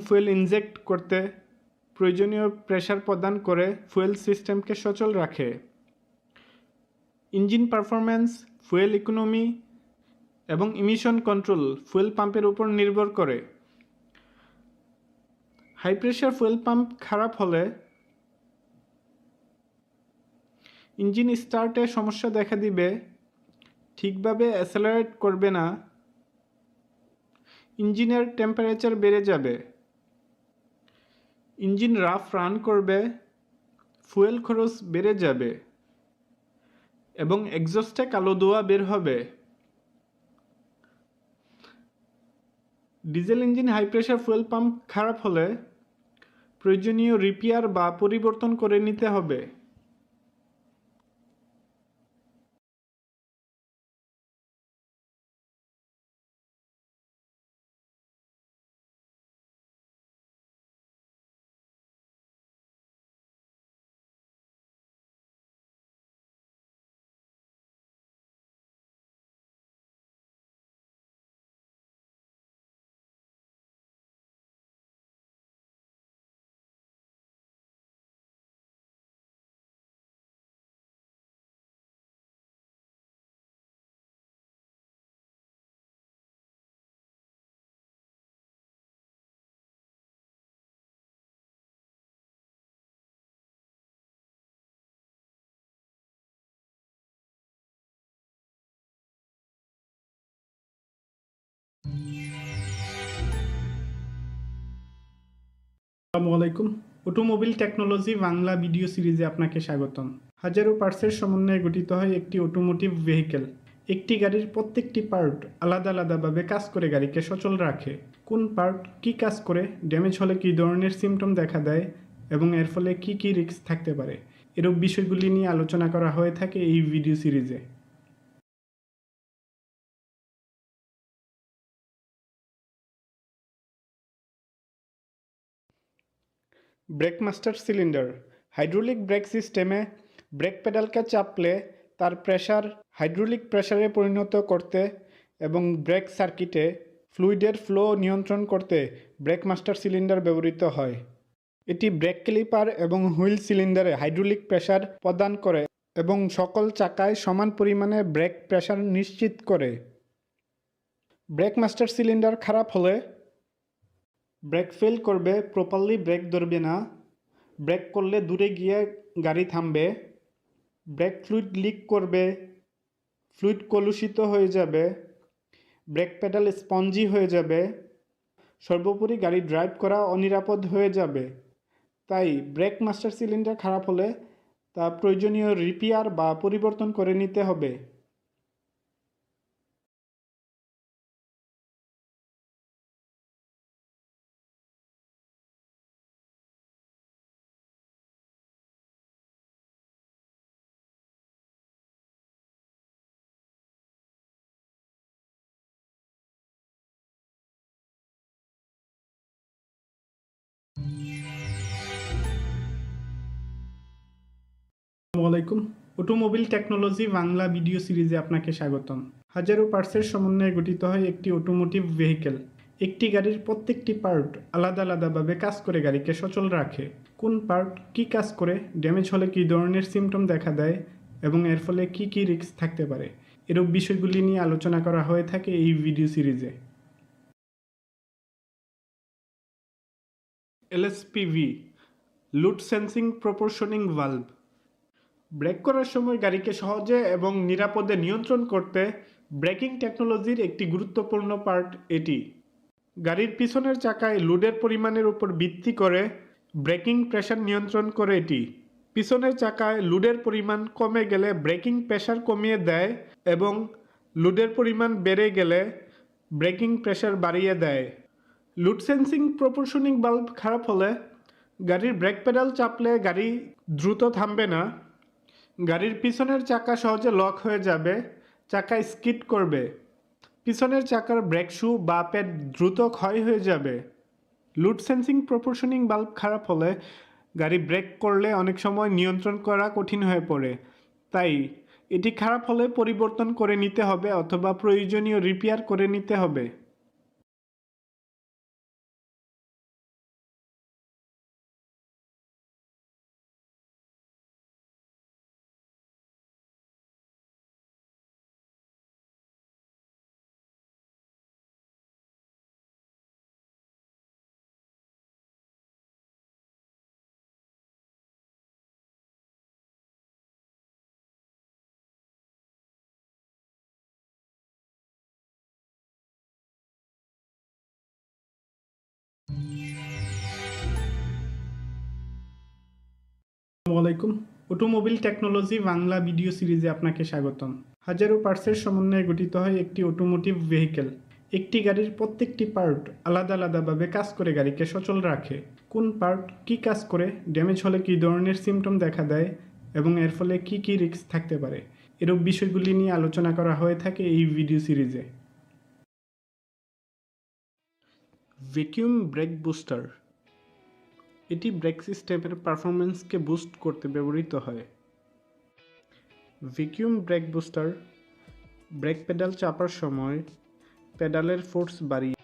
Fuel inject করতে প্রয়োজনীয় pressure প্রদান করে ফুয়েল সিস্টেমকে সচল রাখে। ইঞ্জিন পারফরম্যান্স, ফুয়েল ইকোনমি এবং ইমিশন কন্ট্রোল ফুয়েল পাম্পের উপর নির্ভর করে। হাই প্রেশার ফুয়েল পাম্প খারাপ হলে ইঞ্জিন স্টার্টে সমস্যা দেখা দিবে, ঠিকভাবে অ্যাসেলারেট করবে না, ইঞ্জিনের টেম্পারেচার বেড়ে যাবে, ইঞ্জিন রাফ রান করবে, ফুয়েল খরচ বেড়ে যাবে এবং এক্সস্টে কালো ধোঁয়া বের হবে। Diesel engine high pressure fuel pump খারাপ হলে প্রয়োজনীয় রিপেয়ার বা পরিবর্তন করে নিতে হবে। আসসালামু আলাইকুম। অটোমোবিল টেকনোলজি বাংলা ভিডিও সিরিজে আপনাকে স্বাগতম। হাজারো পার্টসের সমন্বয়ে গঠিত হয় একটি অটোমোটিভ ভেহিকেল। একটি গাড়ির প্রত্যেকটি পার্ট আলাদা আলাদাভাবে কাজ করে গাড়িকে সচল রাখে। কোন পার্ট কী কাজ করে, ড্যামেজ হলে কী ধরনের সিমটম দেখা দেয় এবং এর ফলে কী কী রিস্ক থাকতে পারে, এরূপ বিষয়গুলি নিয়ে আলোচনা করা হয়ে থাকে এই ভিডিও সিরিজে। Break master cylinder. Hydraulic break সিস্টেমে ব্রেক পেডালকে চাপলে তার প্রেসার হাইড্রোলিক প্রেসারে পরিণত করতে এবং ব্রেক সার্কিটে ফ্লুইডের ফ্লো নিয়ন্ত্রণ করতে ব্রেক মাস্টার সিলিন্ডার ব্যবহৃত হয়। এটি ব্রেক ক্যালিপার এবং হুইল সিলিন্ডারে হাইড্রোলিক প্রেসার প্রদান করে এবং সকল চাকায় সমান পরিমাণে ব্রেক প্রেসার নিশ্চিত করে। ব্রেক মাস্টার সিলিন্ডার খারাপ হলে ব্রেক ফেল করবে, প্রপারলি ব্রেক ধরবে না, ব্রেক করলে দূরে গিয়ে গাড়ি থামবে, ব্রেক ফ্লুইড লিক করবে, ফ্লুইড কলুষিত হয়ে যাবে, ব্রেক পেডাল স্পঞ্জি হয়ে যাবে, সর্বোপরি গাড়ি ড্রাইভ করা অনিরাপদ হয়ে যাবে। তাই ব্রেক মাস্টার সিলিন্ডার খারাপ হলে তা প্রয়োজনীয় রিপেয়ার বা পরিবর্তন করে নিতে হবে। আসসালামু আলাইকুম। অটোমোবিল টেকনোলজি বাংলা ভিডিও সিরিজে আপনাকে স্বাগতম। হাজারো পার্টসের সমন্বয়ে গঠিত হয় একটি অটোমোটিভ ভেহিকেল। একটি গাড়ির প্রত্যেকটি পার্ট আলাদা আলাদাভাবে কাজ করে গাড়িকে সচল রাখে। কোন পার্ট কী কাজ করে, ড্যামেজ হলে কী ধরনের সিমটম দেখা দেয় এবং এর ফলে কী কী রিস্ক থাকতে পারে, এরূপ বিষয়গুলি নিয়ে আলোচনা করা হয়ে থাকে এই ভিডিও সিরিজে। এলএসপিভি, লুড সেন্সিং প্রপোর্শনিং ভালভ। ব্রেক করার সময় গাড়িকে সহজে এবং নিরাপদে নিয়ন্ত্রণ করতে ব্রেকিং টেকনোলজির একটি গুরুত্বপূর্ণ পার্ট এটি। গাড়ির পিছনের চাকায় লোডের পরিমাণের উপর ভিত্তি করে ব্রেকিং প্রেসার নিয়ন্ত্রণ করে এটি। পিছনের চাকায় লোডের পরিমাণ কমে গেলে ব্রেকিং প্রেসার কমিয়ে দেয় এবং লোডের পরিমাণ বেড়ে গেলে ব্রেকিং প্রেসার বাড়িয়ে দেয়। লুড সেন্সিং প্রপোর্শনিং ভালভ খারাপ হলে গাড়ির ব্রেক পেডাল চাপলে গাড়ি দ্রুত থামবে না, গাড়ির পিছনের চাকা সহজে লক হয়ে যাবে, চাকা স্কিড করবে, পিছনের চাকার ব্রেক শু বা প্যাড দ্রুত ক্ষয় হয়ে যাবে। লুড সেন্সিং প্রপোর্শনিং ভালভ খারাপ হলে গাড়ি ব্রেক করলে অনেক সময় নিয়ন্ত্রণ করা কঠিন হয়ে পড়ে। তাই এটি খারাপ হলে পরিবর্তন করে নিতে হবে অথবা প্রয়োজনীয় রিপেয়ার করে নিতে হবে। আলাইকুম। অটোমোবাইল টেকনোলজি বাংলা ভিডিও সিরিজে আপনাকে স্বাগতম। হাজারো পার্টসের সমন্বয়ে গঠিত হয় একটি অটোমোটিভ ভেহিকেল। একটি গাড়ির প্রত্যেকটি পার্ট আলাদা আলাদাভাবে কাজ করে গাড়িকে সচল রাখে। কোন পার্ট কী কাজ করে, ড্যামেজ হলে কী ধরনের সিমটম দেখা দেয় এবং এর ফলে কী কী রিস্ক থাকতে পারে, এরূপ বিষয়গুলি নিয়ে আলোচনা করা হয়ে থাকে এই ভিডিও সিরিজে। ভ্যাকুয়াম ব্রেক বুস্টার, এটি ব্রেক সিস্টেমের পারফরম্যান্সকে বুস্ট করতে ব্যবহৃত হয়। Vacuum brake booster brake pedal চাপার সময় পেডালের ফোর্স বাড়িয়ে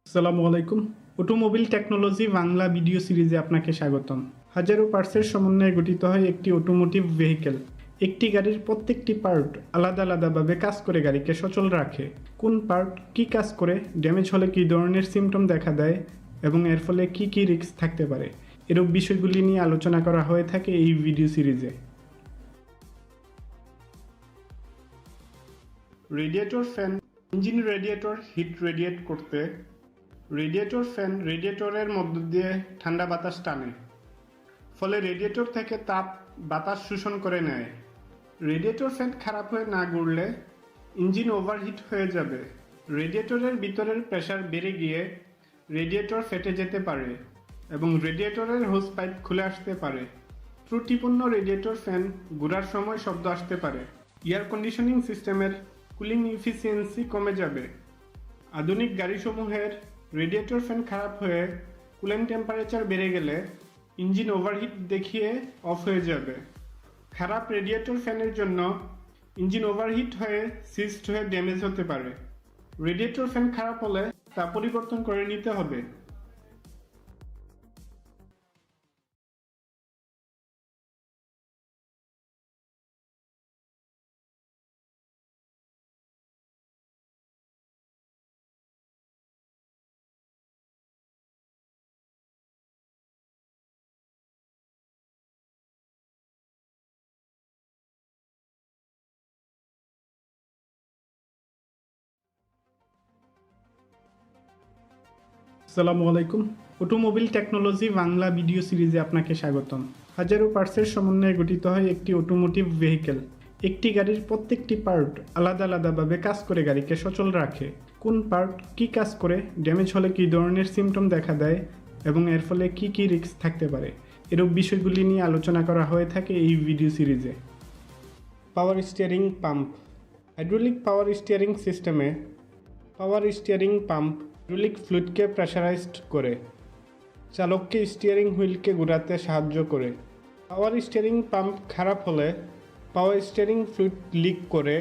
আসসালামু আলাইকুম। অটোমোবাইল টেকনোলজি বাংলা ভিডিও সিরিজে আপনাকে স্বাগতম। হাজারো পার্টসের সমন্বয়ে গঠিত হয় একটি অটোমোটিভ ভেহিকেল। একটি গাড়ির প্রত্যেকটি পার্ট আলাদা আলাদাভাবে কাজ করে গাড়িকে সচল রাখে। কোন পার্ট কী কাজ করে, ড্যামেজ হলে কী ধরনের সিমটম দেখা দেয় এবং এর ফলে কী কী রিস্ক থাকতে পারে, এরূপ বিষয়গুলি নিয়ে আলোচনা করা হয়ে থাকে এই ভিডিও সিরিজে। Radiator fan engine radiator heat radiate করতে রেডিয়েটর ফ্যান রেডিয়েটরের মধ্য দিয়ে ঠান্ডা বাতাস টানে, ফলে রেডিয়েটর থেকে তাপ বাতাস শোষণ করে নেয়। রেডিয়েটর ফ্যান খারাপ হয়ে না ঘুরলে ইঞ্জিন ওভারহিট হয়ে যাবে। রেডিয়েটরের ভিতরের প্রেসার বেড়ে গিয়ে রেডিয়েটর ফেটে যেতে পারে এবং রেডিয়েটরের হোস পাইপ খুলে আসতে পারে। ত্রুটিপূর্ণ রেডিয়েটর ফ্যান ঘোরার সময় শব্দ আসতে পারে। এয়ার কন্ডিশনিং সিস্টেমের কুলিং ইফিসিয়েন্সি কমে যাবে। আধুনিক গাড়িসমূহের রেডিয়েটর ফ্যান খারাপ হয়ে কুলেন্ট টেম্পারেচার বেড়ে গেলে ইঞ্জিন ওভারহিট দেখিয়ে অফ হয়ে যাবে। খারাপ রেডিয়েটর ফ্যানের জন্য ইঞ্জিন ওভারহিট হয়ে সিস্ট হয়ে ড্যামেজ হতে পারে। রেডিয়েটর ফ্যান খারাপ হলে তা পরিবর্তন করে নিতে হবে। আসসালামু আলাইকুম। অটোমোবাইল টেকনোলজি বাংলা ভিডিও সিরিজে আপনাকে স্বাগতম। হাজারো পার্টসের সমন্বয়ে গঠিত হয় একটি অটোমোটিভ ভেহিকেল। একটি গাড়ির প্রত্যেকটি পার্ট আলাদা আলাদাভাবে কাজ করে গাড়িকে সচল রাখে। কোন পার্ট কী কাজ করে, ড্যামেজ হলে কী ধরনের সিমটম দেখা দেয় এবং এর ফলে কী কী রিস্ক থাকতে পারে, এরূপ বিষয়গুলি নিয়ে আলোচনা করা হয়ে থাকে এই ভিডিও সিরিজে। Power steering pump, hydraulic power steering সিস্টেমে পাওয়ার স্টিয়ারিং পাম্প হাইড্রোলিক ফ্লুইডকে প্রেসারাইজড করে চালককে স্টিয়ারিং হুইলকে ঘোরাতে সাহায্য করে। পাওয়ার স্টিয়ারিং পাম্প খারাপ হলে পাওয়ার স্টিয়ারিং ফ্লুইড লিক করে,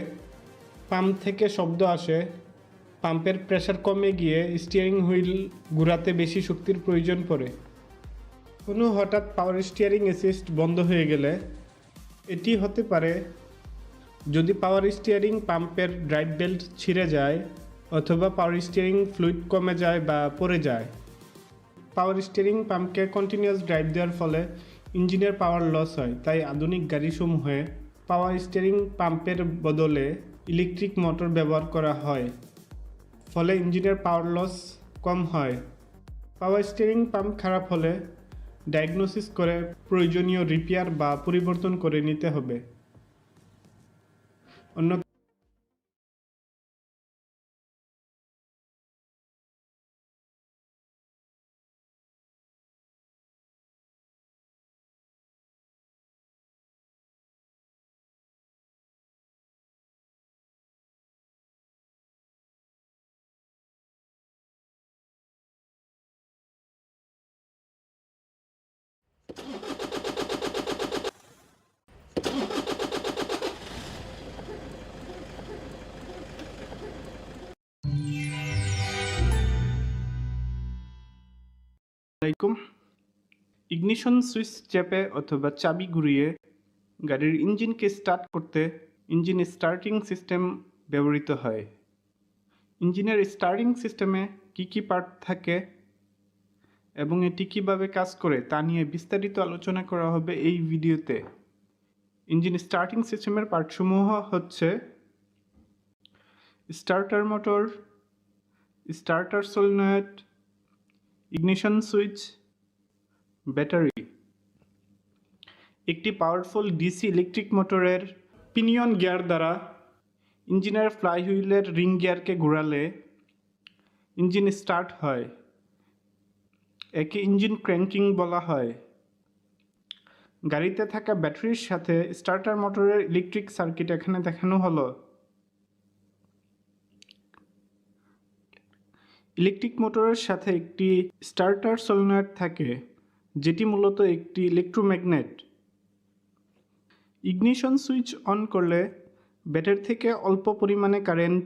পাম্প থেকে শব্দ আসে, পাম্পের প্রেসার কমে গিয়ে স্টিয়ারিং হুইল ঘোরাতে বেশি শক্তির প্রয়োজন পড়ে। কোনো হঠাৎ পাওয়ার স্টিয়ারিং অ্যাসিস্ট বন্ধ হয়ে গেলে এটি হতে পারে যদি পাওয়ার স্টিয়ারিং পাম্পের ড্রাইভ বেল্ট ছিঁড়ে যায় অথবা পাওয়ার স্টিয়ারিং ফ্লুইড কমে যায় বা পড়ে যায়। পাওয়ার স্টিয়ারিং পাম্পকে কন্টিনিউয়াস ড্রাইভ দেওয়ার ফলে ইঞ্জিনের পাওয়ার লস হয়, তাই আধুনিক গাড়িসমূহে পাওয়ার স্টিয়ারিং পাম্পের বদলে ইলেকট্রিক মোটর ব্যবহার করা হয়, ফলে ইঞ্জিনের পাওয়ার লস কম হয়। পাওয়ার স্টিয়ারিং পাম্প খারাপ হলে ডায়াগনোসিস করে প্রয়োজনীয় রিপেয়ার বা পরিবর্তন করে নিতে হবে। অন্য ইগনিশন সুইচ চেপে অথবা চাবি ঘুরিয়ে গাড়ির ইঞ্জিনকে স্টার্ট করতে ইঞ্জিন স্টার্টিং সিস্টেম ব্যবহৃত হয়। ইঞ্জিনের স্টার্টিং সিস্টেমে কী কী পার্ট থাকে এবং এটি কিভাবে কাজ করে তা নিয়ে বিস্তারিত আলোচনা করা হবে এই ভিডিওতে। ইঞ্জিন স্টার্টিং সিস্টেমের পার্টসমূহ হচ্ছে starter motor, starter solenoid, ignition switch, battery. একটি পাওয়ারফুল ডিসি ইলেকট্রিক মোটরের পিনিয়ন গিয়ার দ্বারা ইঞ্জিনের ফ্লাইহুইলের রিং গিয়ারকে ঘোরালে ইঞ্জিন স্টার্ট হয়। একে ইঞ্জিন ক্র্যাঙ্কিং বলা হয়। গাড়িতে থাকা ব্যাটারির সাথে স্টার্টার মোটরের ইলেকট্রিক সার্কিট এখানে দেখানো হলো। ইলেকট্রিক মোটরের সাথে একটি স্টার্টার সলিনয়েড থাকে, যেটি মূলত একটি ইলেকট্রোম্যাগনেট। ইগনিশন সুইচ অন করলে ব্যাটারি থেকে অল্প পরিমাণে কারেন্ট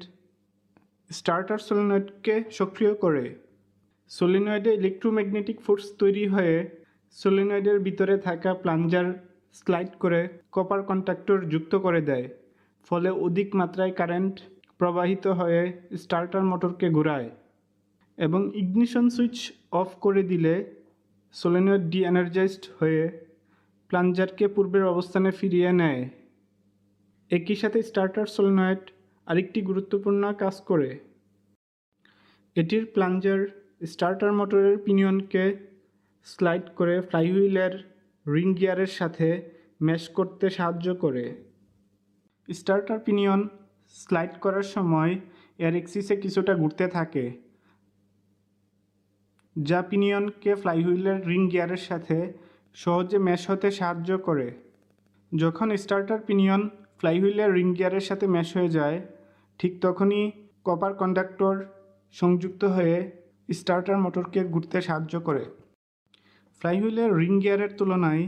স্টার্টার সলিনয়েডকে সক্রিয় করে। সলিনয়েডে ইলেকট্রোম্যাগনেটিক ফোর্স তৈরি হয়ে সলিনয়েডের ভিতরে থাকা প্লাঞ্জার স্লাইড করে কপার কন্ট্যাক্টর যুক্ত করে দেয়, ফলে অধিক মাত্রায় কারেন্ট প্রবাহিত হয়ে স্টার্টার মোটরকে ঘোরায়। এবং ইগনিশন সুইচ অফ করে দিলে সলিনয়েড ডি এনার্জাইজড হয়ে প্লাঞ্জারকে পূর্বের অবস্থানে ফিরিয়ে নেয়। একই সাথে স্টার্টার সলিনয়েড আরেকটি গুরুত্বপূর্ণ কাজ করে। এটির প্লাঞ্জার স্টার্টার মোটরের পিনিয়নকে স্লাইড করে ফ্লাইহুইলের রিং গিয়ারের সাথে ম্যাশ করতে সাহায্য করে। স্টার্টার পিনিয়ন স্লাইড করার সময় এর এক্সিসে কিছুটা ঘুরতে থাকে, যা পিনিয়নকে ফ্লাইহুইলের রিং গিয়ারের সাথে সহজে ম্যাশ হতে সাহায্য করে। যখন স্টার্টার পিনিয়ন ফ্লাইহুইলের রিং গিয়ারের সাথে ম্যাশ হয়ে যায়, ঠিক তখনই কপার কন্ডাক্টর সংযুক্ত হয়ে স্টার্টার মোটরকে ঘুরতে সাহায্য করে। ফ্লাইহুইলের রিং গিয়ারের তুলনায়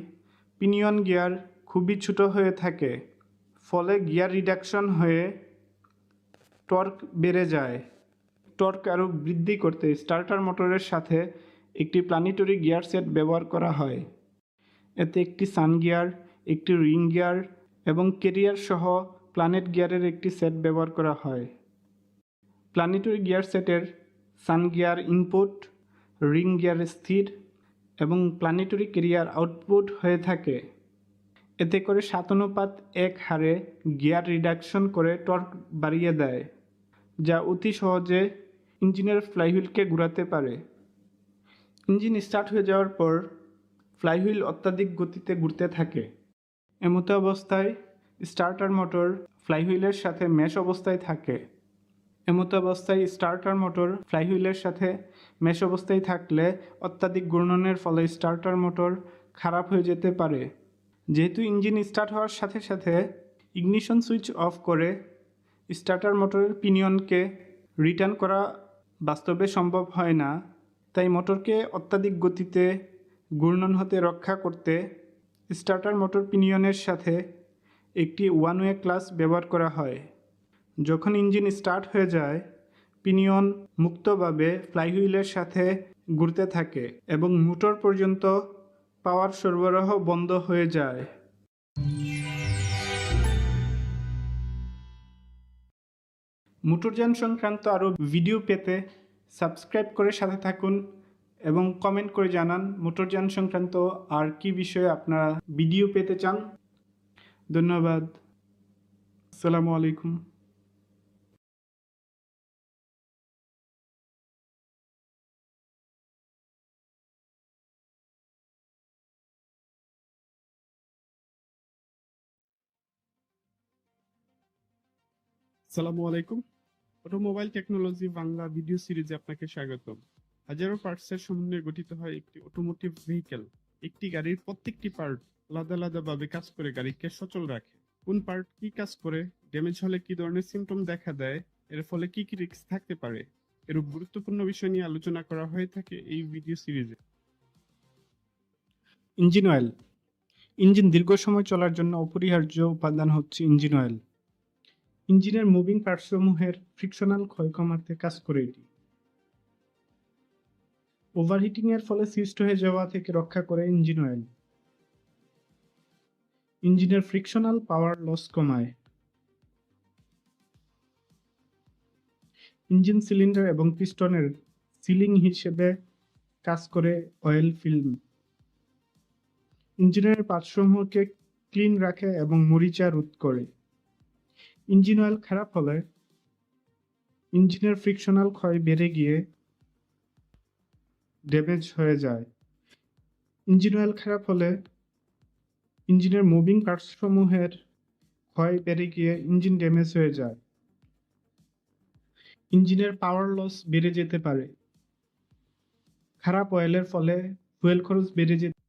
পিনিয়ন গিয়ার খুবই ছোট হয়ে থাকে, ফলে গিয়ার রিডাকশন হয়ে টর্ক বেড়ে যায়। টর্ক আরও বৃদ্ধি করতে স্টার্টার মোটরের সাথে একটি প্ল্যানেটরি গিয়ার সেট ব্যবহার করা হয়। এতে একটি সান গিয়ার, একটি রিং গিয়ার এবং ক্যারিয়ার সহ প্ল্যানেট গিয়ারের একটি সেট ব্যবহার করা হয়। প্ল্যানেটরি গিয়ার সেটের সান গিয়ার ইনপুট, রিং গিয়ার স্থির এবং প্ল্যানেটরি ক্যারিয়ার আউটপুট হয়ে থাকে। এতে করে 7:1 হারে গিয়ার রিডাকশন করে টর্ক বাড়িয়ে দেয়, যা অতি সহজে ইঞ্জিনের ফ্লাইহুইলকে ঘোরাতে পারে। ইঞ্জিন স্টার্ট হয়ে যাওয়ার পর ফ্লাইহুইল অত্যাধিক গতিতে ঘুরতে থাকে। এমতো অবস্থায় স্টার্টার মোটর ফ্লাইহুইলের সাথে ম্যাশ অবস্থায় থাকে। থাকলে অত্যাধিক ঘূর্ণনের ফলে স্টার্টার মোটর খারাপ হয়ে যেতে পারে। যেহেতু ইঞ্জিন স্টার্ট হওয়ার সাথে সাথে ইগনিশন সুইচ অফ করে স্টার্টার মোটরের পিনিয়নকে রিটার্ন করা বাস্তবে সম্ভব হয় না, তাই মোটরকে অত্যাধিক গতিতে ঘূর্ণন হতে রক্ষা করতে স্টার্টার মোটর পিনিয়নের সাথে একটি ওয়ান ওয়ে ক্লাচ ব্যবহার করা হয়। যখন ইঞ্জিন স্টার্ট হয়ে যায়, পিনিয়ন মুক্তভাবে ফ্লাইহুইলের সাথে ঘুরতে থাকে এবং মোটর পর্যন্ত পাওয়ার সরবরাহ বন্ধ হয়ে যায়। মোটরযান সংক্রান্ত আরও ভিডিও পেতে সাবস্ক্রাইব করে সাথে থাকুন এবং কমেন্ট করে জানান মোটরযান সংক্রান্ত আর কি বিষয়ে আপনারা ভিডিও পেতে চান। ধন্যবাদ। আসসালামু আলাইকুম। আসসালামু আলাইকুম। অটোমোবাইল টেকনোলজি বাংলা ভিডিও সিরিজে আপনাকে স্বাগতম। হাজারো পার্টসের সমন্বয়ে গঠিত হয় একটি অটোমোটিভ ভেহিকেল। একটি গাড়ির প্রত্যেকটি পার্ট আলাদা আলাদাভাবে কাজ করে গাড়িকে সচল রাখে। কোন পার্ট কি কাজ করে, ড্যামেজ হলে কি ধরনের সিমটম দেখা দেয়, এর ফলে কি কি রিস্ক থাকতে পারে, এরূপ গুরুত্বপূর্ণ বিষয় নিয়ে আলোচনা করা হয়ে থাকে এই ভিডিও সিরিজে। Engine oil. ইঞ্জিন দীর্ঘ সময় চলার জন্য অপরিহার্য উপাদান হচ্ছে ইঞ্জিন অয়েল। ইঞ্জিনের মুভিং পার্টসমূহের ফ্রিকশনাল ক্ষয় কমাতে কাজ করে এটি। ওভারহিটিং এর ফলে সৃষ্ট হয়ে যাওয়া থেকে রক্ষা করে ইঞ্জিন অয়েল। ইঞ্জিনের ফ্রিকশনাল পাওয়ার লস কমায়। ইঞ্জিন সিলিন্ডার এবং পিস্টনের সিলিং হিসেবে কাজ করে অয়েল ফিল্ম। ইঞ্জিনের পার্টসমূহকে ক্লিন রাখে এবং মরিচা রোধ করে। ইঞ্জিন অয়েল খারাপ হলে ইঞ্জিনের ফ্রিকশনাল ক্ষয় বেড়ে গিয়ে ড্যামেজ হয়ে যায়। ইঞ্জিন অয়েল খারাপ হলে ইঞ্জিনের মুভিং পার্টসমূহের ক্ষয় বেড়ে গিয়ে ইঞ্জিন ড্যামেজ হয়ে যায়। ইঞ্জিনের পাওয়ার লস বেড়ে যেতে পারে। খারাপ অয়েলের ফলে ফুয়েল খরচ বেড়ে যেতে।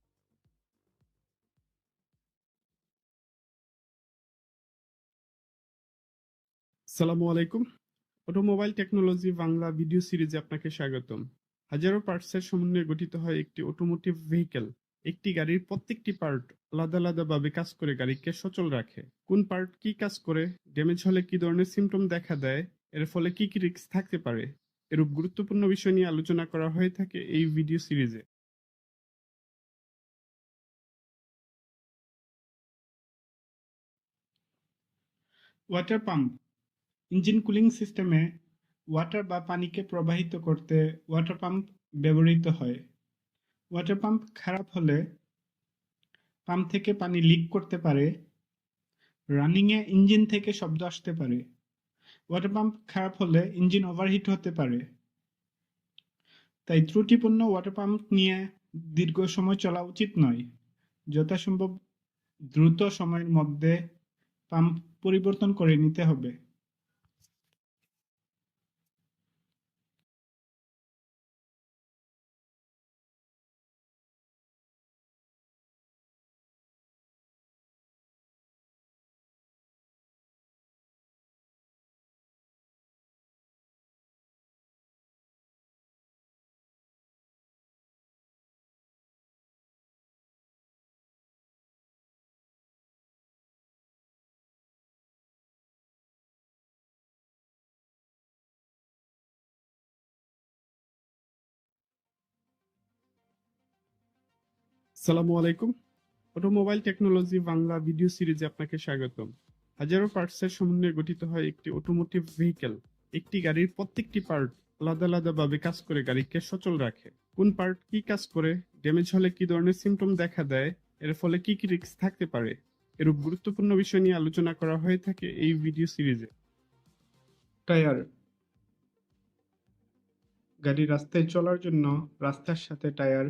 আসসালামু আলাইকুম। অটোমোবাইল টেকনোলজি বাংলা ভিডিও সিরিজে আপনাকে স্বাগতম। হাজারো পার্টসের সমন্বয়ে গঠিত হয় একটি অটোমোটিভ ভেহিকেল। একটি গাড়ির প্রত্যেকটি পার্ট আলাদা আলাদাভাবে কাজ করে গাড়িকে সচল রাখে। কোন পার্ট কি কাজ করে, ড্যামেজ হলে কি ধরনের সিমটম দেখা দেয়, এর ফলে কি কি রিস্ক থাকতে পারে, এরূপ গুরুত্বপূর্ণ বিষয় নিয়ে আলোচনা করা হয়ে থাকে এই ভিডিও সিরিজে। ওয়াটার পাম্প ইঞ্জিন কুলিং সিস্টেমে ওয়াটার বা পানিকে প্রবাহিত করতে ওয়াটার পাম্প ব্যবহৃত হয়। ওয়াটার পাম্প খারাপ হলে পাম্প থেকে পানি লিক করতে পারে। রানিংয়ে ইঞ্জিন থেকে শব্দ আসতে পারে। ওয়াটার পাম্প খারাপ হলে ইঞ্জিন ওভারহিট হতে পারে। তাই ত্রুটিপূর্ণ ওয়াটার পাম্প নিয়ে দীর্ঘ সময় চলা উচিত নয়। যথাসম্ভব দ্রুত সময়ের মধ্যে পাম্প পরিবর্তন করে নিতে হবে। আসসালামু আলাইকুম। অটোমোবাইল টেকনোলজি বাংলা ভিডিও সিরিজে আপনাকে স্বাগতম। হাজারো পার্টসের সমন্বয়ে গঠিত হয় একটি অটোমোটিভ ভেহিকেল। একটি গাড়ির প্রত্যেকটি পার্ট আলাদা আলাদাভাবে কাজ করে গাড়িকে সচল রাখে। কোন পার্ট কি কাজ করে, ড্যামেজ হলে কি ধরনের সিমটম দেখা দেয়, এর ফলে কি কি রিস্ক থাকতে পারে, এরূপ গুরুত্বপূর্ণ বিষয় নিয়ে আলোচনা করা হয়ে থাকে এই ভিডিও সিরিজে। টায়ার গাড়ি রাস্তায় চলার জন্য রাস্তার সাথে টায়ার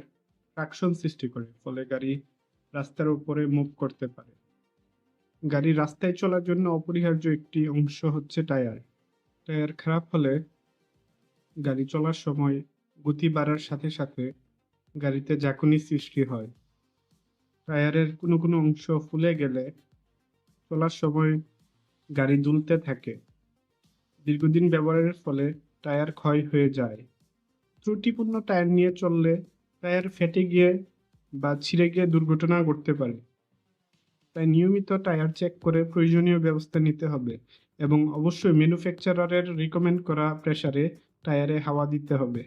ট্রাকশন সৃষ্টি করে, ফলে গাড়ি রাস্তার উপরে মুভ করতে পারে। গাড়ি রাস্তায় চলার জন্য অপরিহার্য একটি অংশ হচ্ছে টায়ার। টায়ার খারাপ হলে গাড়ি চলার সময় গতি বাড়ার সাথে সাথে গাড়িতে ঝাঁকুনি সৃষ্টি হয়। টায়ারের কোনো কোনো অংশ ফুলে গেলে চলার সময় গাড়ি দুলতে থাকে। দীর্ঘদিন ব্যবহারের ফলে টায়ার ক্ষয় হয়ে যায়। ত্রুটিপূর্ণ টায়ার নিয়ে চললে টায়ার ফেটে গিয়ে বা ছিঁড়ে গিয়ে দুর্ঘটনা ঘটতে পারে। তাই নিয়মিত টায়ার চেক করে প্রয়োজনীয় ব্যবস্থা নিতে হবে এবং অবশ্যই ম্যানুফ্যাকচারারের রিকমেন্ড করা প্রেসারে টায়ারে হাওয়া দিতে হবে।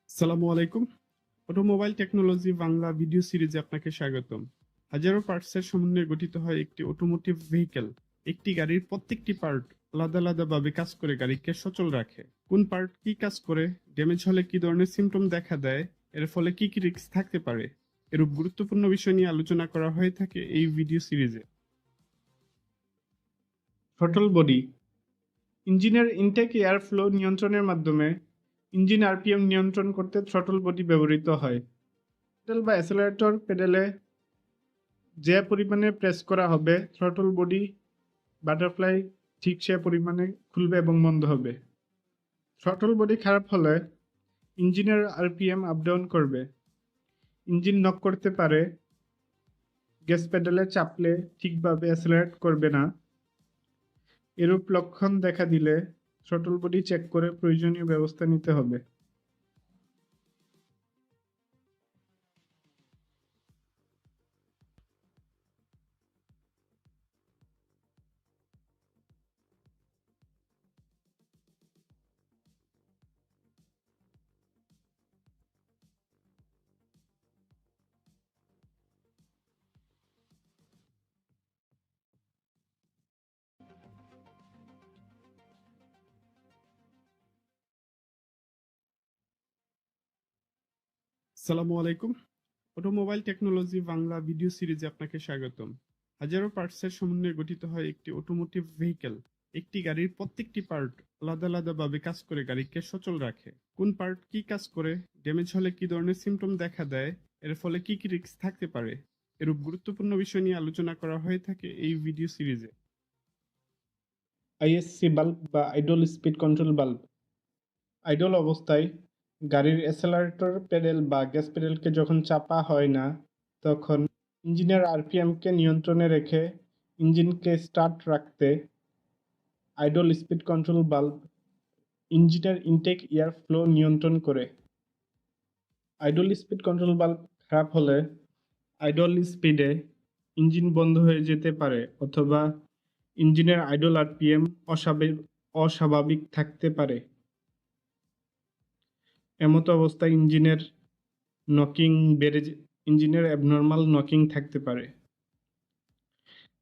আসসালামু আলাইকুম। অটোমোবাইল টেকনোলজি বাংলা ভিডিও সিরিজে আপনাকে স্বাগতম। হাজারো পার্টসের সমন্বয়ে গঠিত হয় একটি অটোমোটিভ ভেহিকেল। একটি গাড়ির প্রত্যেকটি পার্ট আলাদা আলাদাভাবে কাজ করে গাড়িকে সচল রাখে। কোন পার্ট কি কাজ করে, ড্যামেজ হলে কি ধরনের সিমটম দেখা দেয়, এর ফলে কি কি রিস্ক থাকতে পারে, এরূপ গুরুত্বপূর্ণ বিষয় নিয়ে আলোচনা করা হয়ে থাকে এই ভিডিও সিরিজে। থ্রটল বডি ইঞ্জিনের ইনটেক এয়ার ফ্লো নিয়ন্ত্রণের মাধ্যমে ইঞ্জিন আরপিএম নিয়ন্ত্রণ করতে থ্রটল বডি ব্যবহৃত হয়। পেডেল বা অ্যাসেলারেটর পেডেলে যে পরিমাণে প্রেস করা হবে থ্রটল বডি বাটারফ্লাই ঠিক সে পরিমাণে খুলবে এবং বন্ধ হবে। থ্রটল বডি খারাপ হলে ইঞ্জিনের আরপিএম আপ ডাউন করবে, ইঞ্জিন নক করতে পারে, গ্যাস পেডেলে চাপলে ঠিকভাবে অ্যাসেলারেট করবে না। এরূপ লক্ষণ দেখা দিলে থ্রটল বডি চেক করে প্রয়োজনীয় ব্যবস্থা নিতে হবে। আসসালামু আলাইকুম। অটোমোবাইল টেকনোলজি বাংলা ভিডিও সিরিজে আপনাকে স্বাগতম। হাজারো পার্টসের সমন্বয়ে গঠিত হয় একটি অটোমোটিভ ভেহিকেল। একটি গাড়ির প্রত্যেকটি পার্ট আলাদা আলাদাভাবে কাজ করে গাড়িকে সচল রাখে। কোন পার্ট কি কাজ করে, ড্যামেজ হলে কি ধরনের সিমটম দেখা দেয়, এর ফলে কি কি রিস্ক থাকতে পারে, এরূপ গুরুত্বপূর্ণ বিষয় নিয়ে আলোচনা করা হয়ে থাকে এই ভিডিও সিরিজে। আইএসসি বাল্ব বা idol speed control bulb. Idol অবস্থায় গাড়ির অ্যাসেলারেটর প্যাডেল বা গ্যাস প্যাডেলকে যখন চাপা হয় না, তখন ইঞ্জিনের আরপিএমকে নিয়ন্ত্রণে রেখে ইঞ্জিনকে স্টার্ট রাখতে আইডল স্পিড কন্ট্রোল বাল্ব ইঞ্জিনের ইনটেক এয়ার ফ্লো নিয়ন্ত্রণ করে। আইডল স্পিড কন্ট্রোল বাল্ব খারাপ হলে আইডল স্পিডে ইঞ্জিন বন্ধ হয়ে যেতে পারে অথবা ইঞ্জিনের আইডল আরপিএম অস্বাভাবিক থাকতে পারে। এমতো অবস্থায় ইঞ্জিনের অ্যাবনর্মাল নকিং থাকতে পারে।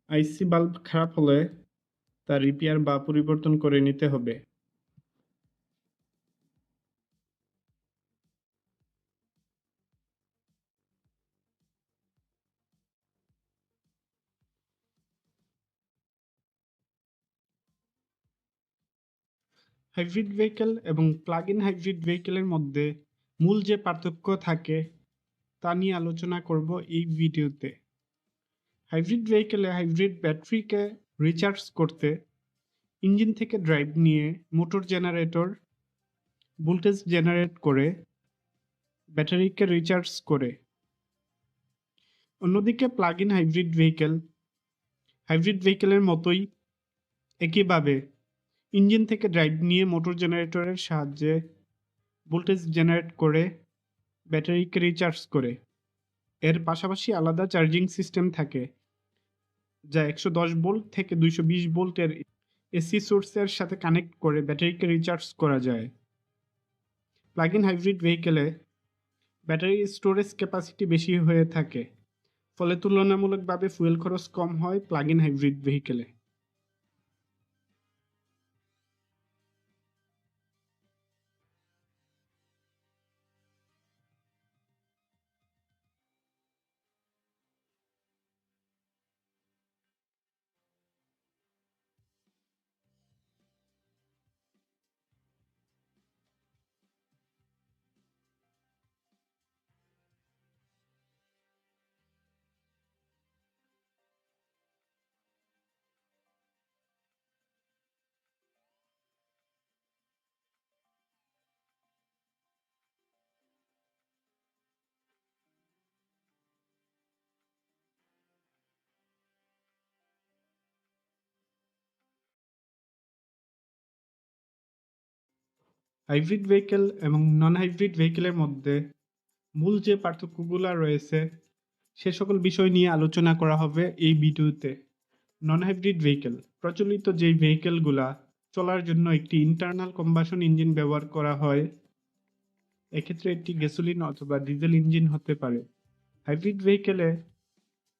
আইসি বাল্ব খারাপ হলে তা রিপেয়ার বা পরিবর্তন করে নিতে হবে। হাইব্রিড ভেহিকেল এবং প্লাগ-ইন হাইব্রিড ভেহিকেলের মধ্যে মূল যে পার্থক্য থাকে তা নিয়ে আলোচনা করব এই ভিডিওতে। হাইব্রিড ভেহিকেলে হাইব্রিড ব্যাটারিকে রিচার্জ করতে ইঞ্জিন থেকে ড্রাইভ নিয়ে মোটর জেনারেটর ভোল্টেজ জেনারেট করে ব্যাটারিকে রিচার্জ করে। অন্যদিকে প্লাগ-ইন হাইব্রিড ভেহিকেলের মতোই একইভাবে ইঞ্জিন থেকে ড্রাইভ নিয়ে মোটর জেনারেটরের সাহায্যে ভোল্টেজ জেনারেট করে ব্যাটারিকে রিচার্জ করে। এর পাশাপাশি আলাদা চার্জিং সিস্টেম থাকে যা 110 ভোল্ট থেকে 220 ভোল্টের এসি সোর্সের সাথে কানেক্ট করে ব্যাটারিকে রিচার্জ করা যায়। প্লাগ-ইন হাইব্রিড ভেহিকেলে ব্যাটারি স্টোরেজ ক্যাপাসিটি বেশি হয়ে থাকে, ফলে তুলনামূলকভাবে ফুয়েল খরচ কম হয় প্লাগ-ইন হাইব্রিড ভেহিকেলে। হাইব্রিড ভেহিকেল এবং নন হাইব্রিড ভেহিকেলের মধ্যে মূল যে পার্থক্যগুলো রয়েছে সে সকল বিষয় নিয়ে আলোচনা করা হবে এই ভিডিওতে। নন হাইব্রিড ভেহিকেল প্রচলিত যেই ভেহিকেলগুলা চলার জন্য একটি ইন্টারনাল কম্বাসন ইঞ্জিন ব্যবহার করা হয়, এক্ষেত্রে একটি গ্যাসোলিন অথবা ডিজেল ইঞ্জিন হতে পারে। হাইব্রিড ভেহিকেলে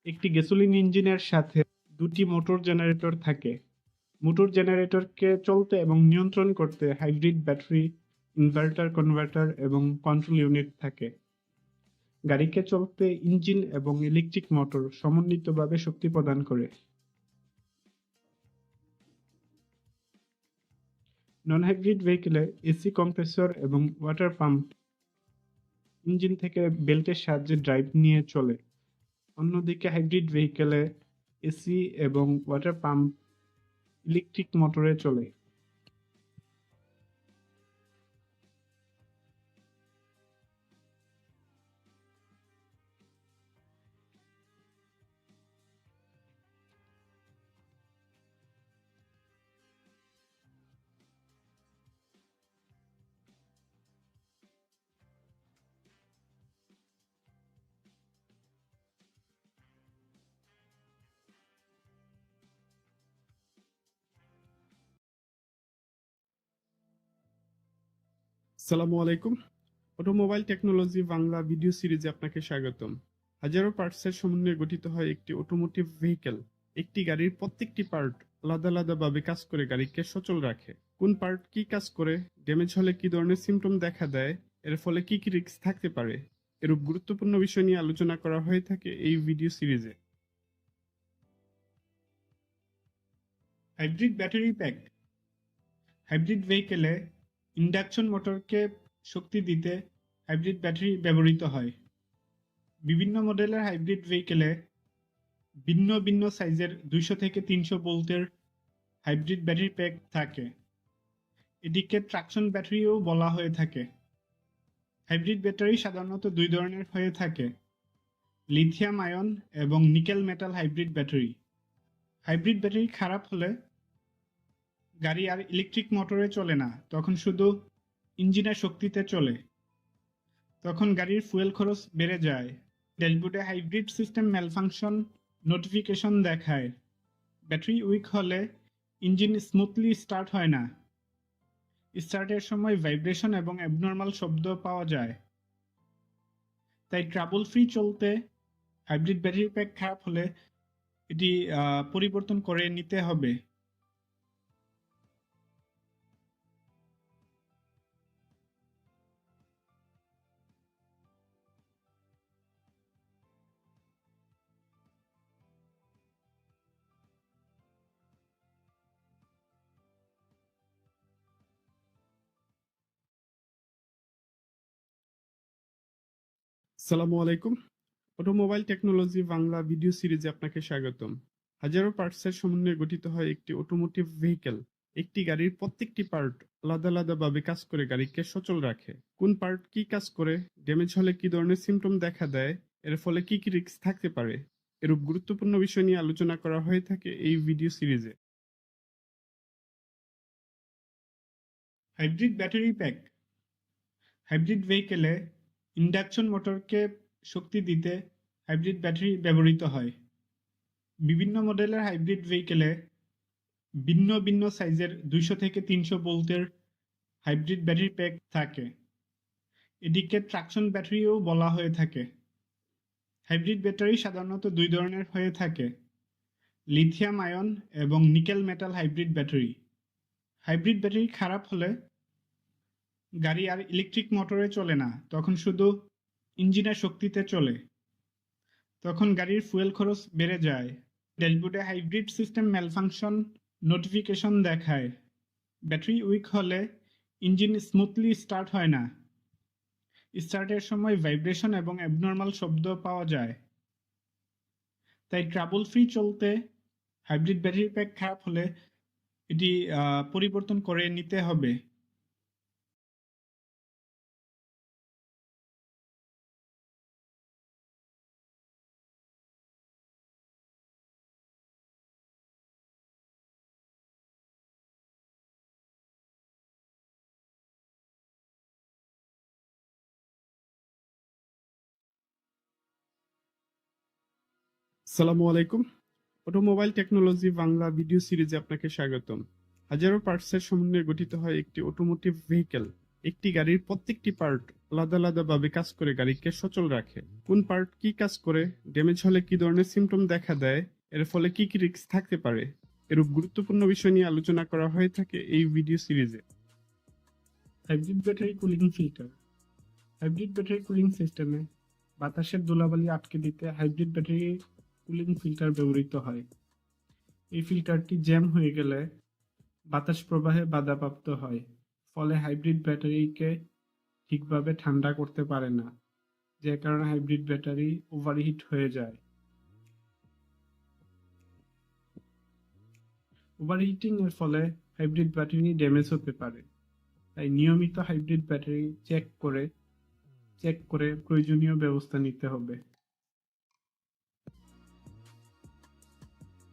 একটি গ্যাসোলিন ইঞ্জিনের সাথে দুটি মোটর জেনারেটর থাকে। মোটর জেনারেটরকে চলতে এবং নিয়ন্ত্রণ করতে হাইব্রিড ব্যাটারি, ইনভার্টার, কনভার্টার এবং কন্ট্রোল ইউনিট থাকে। গাড়িকে চলতে ইঞ্জিন এবং ইলেকট্রিক মোটর সমন্বিতভাবে শক্তি প্রদান করে। নন হাইব্রিড ভেহিকেলে এসি কম্প্রেসর এবং ওয়াটার পাম্প ইঞ্জিন থেকে বেল্টের সাহায্যে ড্রাইভ নিয়ে চলে। অন্যদিকে হাইব্রিড ভেহিকেলে এসি এবং ওয়াটার পাম্প ইলেকট্রিক মোটরে চলে। আসসালামু আলাইকুম। অটোমোবাইল টেকনোলজি বাংলা ভিডিও সিরিজে আপনাকে স্বাগতম। হাজারো পার্টসের সমন্বয়ে গঠিত হয় একটি অটোমোটিভ ভেহিকেল। একটি গাড়ির প্রত্যেকটি পার্ট আলাদা আলাদাভাবে কাজ করে গাড়িকে সচল রাখে। কোন পার্ট কি কাজ করে, ড্যামেজ হলে কি ধরনের সিমটম দেখা দেয়, এর ফলে কি কি রিস্ক থাকতে পারে, এরূপ গুরুত্বপূর্ণ বিষয় নিয়ে আলোচনা করা হয়ে থাকে এই ভিডিও সিরিজে। Hybrid battery pack. হাইব্রিড ভেহিকেলে ইন্ডাকশন মোটরকে শক্তি দিতে হাইব্রিড ব্যাটারি ব্যবহৃত হয়। বিভিন্ন মডেলের হাইব্রিড ভেহিকেলে ভিন্ন ভিন্ন সাইজের 200 থেকে 300 ভোল্টের হাইব্রিড ব্যাটারি প্যাক থাকে। এটিকে ট্রাকশন ব্যাটারিও বলা হয়ে থাকে। হাইব্রিড ব্যাটারি সাধারণত দুই ধরনের হয়ে থাকে: লিথিয়াম আয়ন এবং nickel metal hybrid battery. Hybrid battery খারাপ হলে গাড়ি আর ইলেকট্রিক মোটরে চলে না, তখন শুধু ইঞ্জিনের শক্তিতে চলে। তখন গাড়ির ফুয়েল খরচ বেড়ে যায়। ড্যাশবোর্ডে হাইব্রিড সিস্টেম ম্যালফাংশন নোটিফিকেশন দেখায়। ব্যাটারি উইক হলে ইঞ্জিন স্মুথলি স্টার্ট হয় না। স্টার্টের সময় ভাইব্রেশন এবং অ্যাবনর্মাল শব্দ পাওয়া যায়। তাই ট্রাবল ফ্রি চলতে হাইব্রিড ব্যাটারি প্যাক খারাপ হলে এটি পরিবর্তন করে নিতে হবে। আসসালামু আলাইকুম। অটোমোবাইল টেকনোলজি বাংলা ভিডিও সিরিজে আপনাকে স্বাগতম। হাজারো পার্টসের সমন্বয়ে গঠিত হয় একটি অটোমোটিভ ভেহিকেল। একটি গাড়ির প্রত্যেকটি পার্ট আলাদা আলাদাভাবে কাজ করে গাড়িকে সচল রাখে। কোন পার্ট কি কাজ করে, ড্যামেজ হলে কি ধরনের সিমটম দেখা দেয়, এর ফলে কি কি রিস্ক থাকতে পারে, এরূপ গুরুত্বপূর্ণ বিষয় নিয়ে আলোচনা করা হয়ে থাকে এই ভিডিও সিরিজে। Hybrid battery pack. হাইব্রিড ভেহিকেলে ইন্ডাকশন মোটরকে শক্তি দিতে হাইব্রিড ব্যাটারি ব্যবহৃত হয়। বিভিন্ন মডেলের হাইব্রিড ভেহিকেলে ভিন্ন ভিন্ন সাইজের 200 থেকে 300 ভোল্টের হাইব্রিড ব্যাটারি প্যাক থাকে। এটিকে ট্রাকশন ব্যাটারিও বলা হয়ে থাকে। হাইব্রিড ব্যাটারি সাধারণত দুই ধরনের হয়ে থাকে: লিথিয়াম আয়ন এবং nickel metal hybrid battery. Hybrid battery খারাপ হলে গাড়ি আর ইলেকট্রিক মোটরে চলে না, তখন শুধু ইঞ্জিনের শক্তিতে চলে। তখন গাড়ির ফুয়েল খরচ বেড়ে যায়। ড্যাশবোর্ডে হাইব্রিড সিস্টেম ম্যালফাংশন নোটিফিকেশন দেখায়। ব্যাটারি উইক হলে ইঞ্জিন স্মুথলি স্টার্ট হয় না। স্টার্টের সময় ভাইব্রেশন এবং অ্যাবনর্মাল শব্দ পাওয়া যায়। তাই ট্রাবল ফ্রি চলতে হাইব্রিড ব্যাটারি প্যাক খারাপ হলে এটি পরিবর্তন করে নিতে হবে। আসসালামু আলাইকুম। অটোমোবাইল টেকনোলজি বাংলা ভিডিও সিরিজে আপনাকে স্বাগতম। হাজারো পার্টসের সমন্বয়ে গঠিত হয় একটি অটোমোটিভ ভেহিকেল। একটি গাড়ির প্রত্যেকটি পার্ট আলাদা আলাদাভাবে কাজ করে গাড়িকে সচল রাখে। কোন পার্ট কি কাজ করে, ড্যামেজ হলে কি ধরনের সিমটম দেখা দেয়, এর ফলে কি কি রিস্ক থাকতে পারে, এরূপ গুরুত্বপূর্ণ বিষয় নিয়ে আলোচনা করা হয়ে থাকে এই ভিডিও সিরিজে। Hybrid battery cooling filter. Hybrid battery cooling সিস্টেমে বাতাসের ধুলাবালি আটকে দিতে হাইব্রিড ব্যাটারি কুলিং ফিল্টার ব্যবহৃত হয়। এই ফিল্টারটি জ্যাম হয়ে গেলে বাতাস প্রবাহে বাধাপ্রাপ্ত হয়, ফলে হাইব্রিড ব্যাটারিকে ঠিকভাবে ঠান্ডা করতে পারে না, যে কারণে হাইব্রিড ব্যাটারি ওভারহিট হয়ে যায়। ওভারহিটিং এর ফলে হাইব্রিড ব্যাটারি ড্যামেজ হতে পারে। তাই নিয়মিত হাইব্রিড ব্যাটারি চেক করে প্রয়োজনীয় ব্যবস্থা নিতে হবে।